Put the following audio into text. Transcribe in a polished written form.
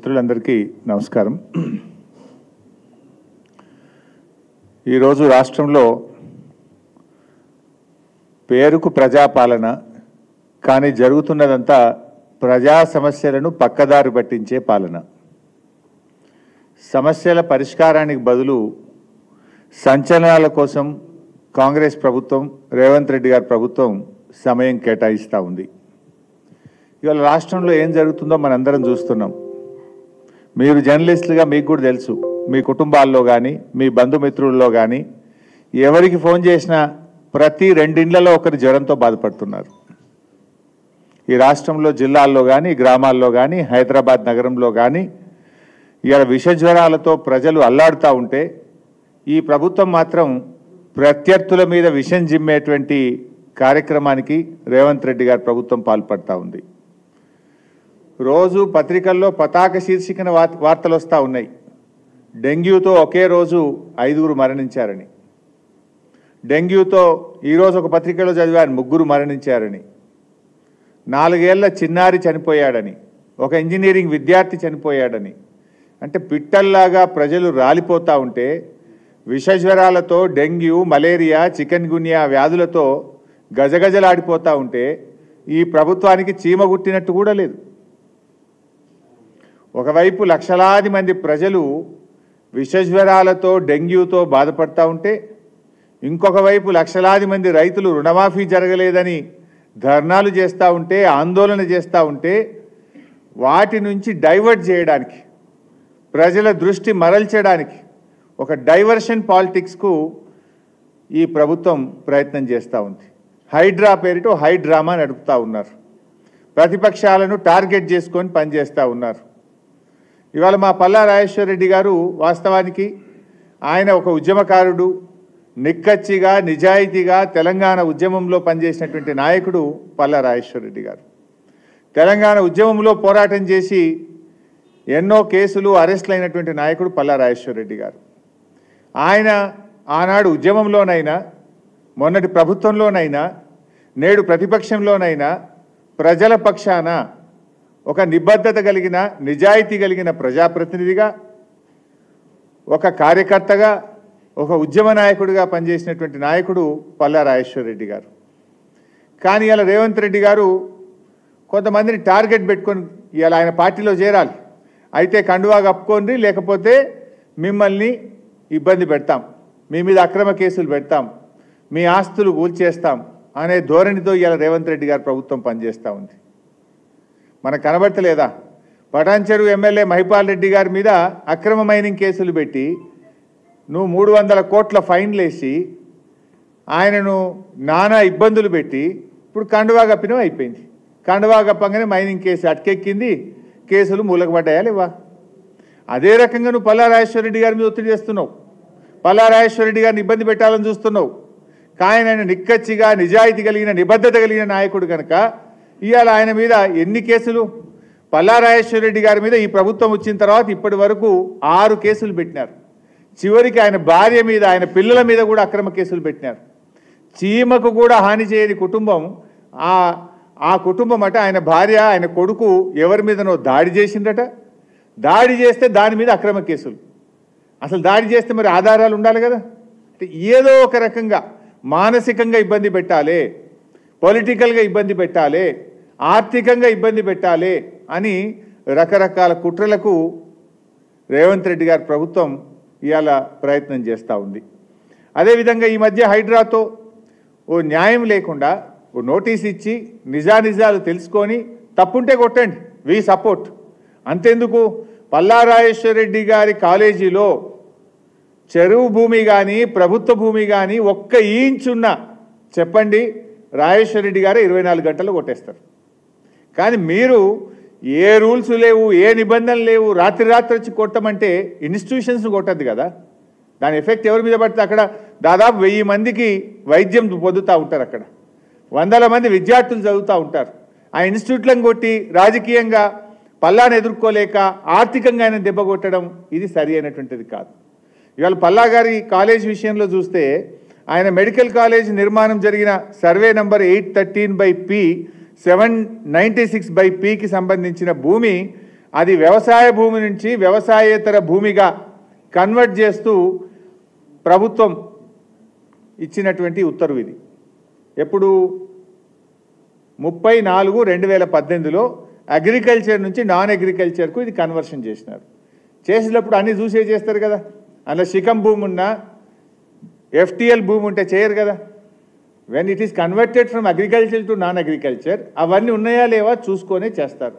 మిత్రులందరికీ నమస్కారం. ఈరోజు రాష్ట్రంలో పేరుకు ప్రజాపాలన కానీ జరుగుతున్నదంతా ప్రజా సమస్యలను పక్కదారి పట్టించే పాలన. సమస్యల పరిష్కారానికి బదులు సంచలనాల కోసం కాంగ్రెస్ ప్రభుత్వం, రేవంత్ రెడ్డి గారి ప్రభుత్వం సమయం కేటాయిస్తూ ఉంది. ఇవాళ రాష్ట్రంలో ఏం జరుగుతుందో మనందరం చూస్తున్నాం. మీరు జర్నలిస్టులుగా మీకు కూడా తెలుసు, మీ కుటుంబాల్లో కానీ మీ బంధుమిత్రుల్లో కానీ ఎవరికి ఫోన్ చేసినా ప్రతి 2 ఇళ్లలో ఒకరి జ్వరంతో బాధపడుతున్నారు. ఈ రాష్ట్రంలో జిల్లాల్లో కానీ గ్రామాల్లో కానీ హైదరాబాద్ నగరంలో కానీ ఇవాళ విష జ్వరాలతో ప్రజలు అల్లాడుతూ ఉంటే ఈ ప్రభుత్వం మాత్రం ప్రత్యర్థుల మీద విషం జిమ్మేటువంటి కార్యక్రమానికి రేవంత్ రెడ్డి గారి ప్రభుత్వం పాల్పడతా ఉంది. రోజు పత్రికల్లో పతాక శీర్షికన వార్తలు వస్తూ ఉన్నాయి. డెంగ్యూతో ఒకే రోజు 5 మరణించారని, డెంగ్యూతో ఈరోజు ఒక పత్రికలో చదివారు 3 మరణించారని, 4 ఏళ్ల చిన్నారి చనిపోయాడని, ఒక ఇంజనీరింగ్ విద్యార్థి చనిపోయాడని. అంటే పిట్టల్లాగా ప్రజలు రాలిపోతూ ఉంటే విషజ్వరాలతో డెంగ్యూ, మలేరియా, చికెన్ గున్యా వ్యాధులతో గజగజలాడిపోతూ ఉంటే ఈ ప్రభుత్వానికి చీమ గుట్టినట్టు కూడా లేదు. ఒకవైపు లక్షలాది మంది ప్రజలు విషజ్వరాలతో డెంగ్యూతో బాధపడతా ఉంటే ఇంకొక వైపు లక్షలాది మంది రైతులు రుణమాఫీ జరగలేదని ధర్నాలు చేస్తూ ఉంటే, ఆందోళన చేస్తూ ఉంటే వాటి నుంచి డైవర్ట్ చేయడానికి, ప్రజల దృష్టి మరల్చడానికి ఒక డైవర్షన్ పాలిటిక్స్కు ఈ ప్రభుత్వం ప్రయత్నం చేస్తూ ఉంది. హైడ్రా పేరిట హైడ్రామా నడుపుతూ ఉన్నారు. ప్రతిపక్షాలను టార్గెట్ చేసుకొని పనిచేస్తూ ఉన్నారు. ఇవాళ మా పల్లా రాజేశ్వర రెడ్డి గారు వాస్తవానికి ఆయన ఒక ఉద్యమకారుడు, నిక్కచ్చిగా నిజాయితీగా తెలంగాణ ఉద్యమంలో పనిచేసినటువంటి నాయకుడు పల్లా రాజేశ్వర రెడ్డి గారు. తెలంగాణ ఉద్యమంలో పోరాటం చేసి ఎన్నో కేసులు అరెస్టులు అయినటువంటి నాయకుడు పల్లా రాజేశ్వర రెడ్డి గారు. ఆయన ఆనాడు ఉద్యమంలోనైనా, మొన్నటి ప్రభుత్వంలోనైనా, నేడు ప్రతిపక్షంలోనైనా ప్రజల పక్షాన ఒక నిబద్ధత కలిగిన, నిజాయితీ కలిగిన ప్రజాప్రతినిధిగా, ఒక కార్యకర్తగా, ఒక ఉద్యమ నాయకుడిగా పనిచేసినటువంటి నాయకుడు పల్లా రాజేశ్వర రెడ్డి గారు. కానీ ఇలా రేవంత్ రెడ్డి గారు కొంతమందిని టార్గెట్ పెట్టుకొని ఇలా ఆయన పార్టీలో చేరాలి, అయితే కండువా కప్పుకోండి, లేకపోతే మిమ్మల్ని ఇబ్బంది పెడతాం, మీ మీద అక్రమ కేసులు పెడతాం, మీ ఆస్తులు కూల్చేస్తాం అనే ధోరణితో ఇలా రేవంత్ రెడ్డి గారు ప్రభుత్వం పనిచేస్తూ ఉంది. మనకు కనబడతలేదా? పటాన్చెరు ఎమ్మెల్యే మహిపాల్ రెడ్డి గారి మీద అక్రమ మైనింగ్ కేసులు పెట్టి నువ్వు 300 కోట్ల ఫైన్లు వేసి ఆయనను నానా ఇబ్బందులు పెట్టి ఇప్పుడు కండువా కప్పినం అయిపోయింది. కండువా కప్పంగానే మైనింగ్ కేసు అటకెక్కింది, కేసులు మూలకపడ్డాయా లేవా? అదే రకంగా నువ్వు పల్లా రాజేశ్వర రెడ్డి గారి మీద ఒత్తిడి చేస్తున్నావు, పల్లా రాజేశ్వర రెడ్డి గారిని ఇబ్బంది పెట్టాలని చూస్తున్నావు. కానీ ఆయన నిక్కచ్చిగా నిజాయితీ కలిగిన, నిబద్ధత కలిగిన నాయకుడు కనుక ఇవాళ ఆయన మీద ఎన్ని కేసులు? పల్లా రాజేశ్వర రెడ్డి గారి మీద ఈ ప్రభుత్వం వచ్చిన తర్వాత ఇప్పటి వరకు 6 కేసులు పెట్టినారు. చివరికి ఆయన భార్య మీద, ఆయన పిల్లల మీద కూడా అక్రమ కేసులు పెట్టినారు. చీమకు కూడా హాని చేయని కుటుంబం, ఆ కుటుంబం అట ఆయన భార్య, ఆయన కొడుకు ఎవరి మీదనో దాడి చేసిందట. దాడి చేస్తే దాని మీద అక్రమ కేసులు. అసలు దాడి చేస్తే మరి ఆధారాలు ఉండాలి కదా. అంటే ఏదో ఒక రకంగా మానసికంగా ఇబ్బంది పెట్టాలి, పొలిటికల్గా ఇబ్బంది పెట్టాలి, ఆర్థికంగా ఇబ్బంది పెట్టాలి అని రకరకాల కుట్రలకు రేవంత్ రెడ్డి గారి ప్రభుత్వం ఇవాళ ప్రయత్నం చేస్తూ ఉంది. అదేవిధంగా ఈ మధ్య హైడ్రాతో ఓ న్యాయం లేకుండా ఓ నోటీస్ ఇచ్చి నిజానిజాలు తెలుసుకొని తప్పుంటే కొట్టండి, వి సపోర్ట్. అంతెందుకు, పల్లా రాజేశ్వర రెడ్డి గారి కాలేజీలో చెరువు భూమి కానీ ప్రభుత్వ భూమి కానీ 1 ఇంచ్ ఉన్నా చెప్పండి, రాజేశ్వర రెడ్డి గారు 24 గంటలు కొట్టేస్తారు. కానీ మీరు ఏ రూల్స్ లేవు, ఏ నిబంధనలు లేవు, రాత్రి వచ్చి కొట్టమంటే ఇన్స్టిట్యూషన్స్ను కొట్టద్దు కదా. దాని ఎఫెక్ట్ ఎవరి మీద పడితే అక్కడ దాదాపు 1000 మందికి వైద్యం పొందుతూ ఉంటారు, అక్కడ 100 మంది విద్యార్థులు చదువుతూ ఉంటారు. ఆ ఇన్స్టిట్యూట్లను కొట్టి రాజకీయంగా పల్లాను ఎదుర్కోలేక ఆర్థికంగా ఆయన దెబ్బ కొట్టడం ఇది సరి అయినటువంటిది కాదు. ఇవాళ పల్లా గారి కాలేజ్ విషయంలో చూస్తే ఆయన మెడికల్ కాలేజ్ నిర్మాణం జరిగిన సర్వే నంబర్ 813/P 796/Pకి సంబంధించిన భూమి అది వ్యవసాయ భూమి నుంచి వ్యవసాయేతర భూమిగా కన్వర్ట్ చేస్తూ ప్రభుత్వం ఇచ్చినటువంటి ఉత్తర్వు ఇది. ఎప్పుడు 30/4/2018లో అగ్రికల్చర్ నుంచి నాన్ అగ్రికల్చర్కు ఇది కన్వర్షన్ చేసినారు. చేసినప్పుడు అన్నీ చూసే చేస్తారు కదా, అందులో శిఖం భూమి ఉన్నా ఎఫ్టీఎల్ భూమి ఉంటే చేయరు కదా. When it is converted from agriculture to non agriculture అవన్నీ ఉన్నాయా లేవా చూసుకొనే చేస్తారు.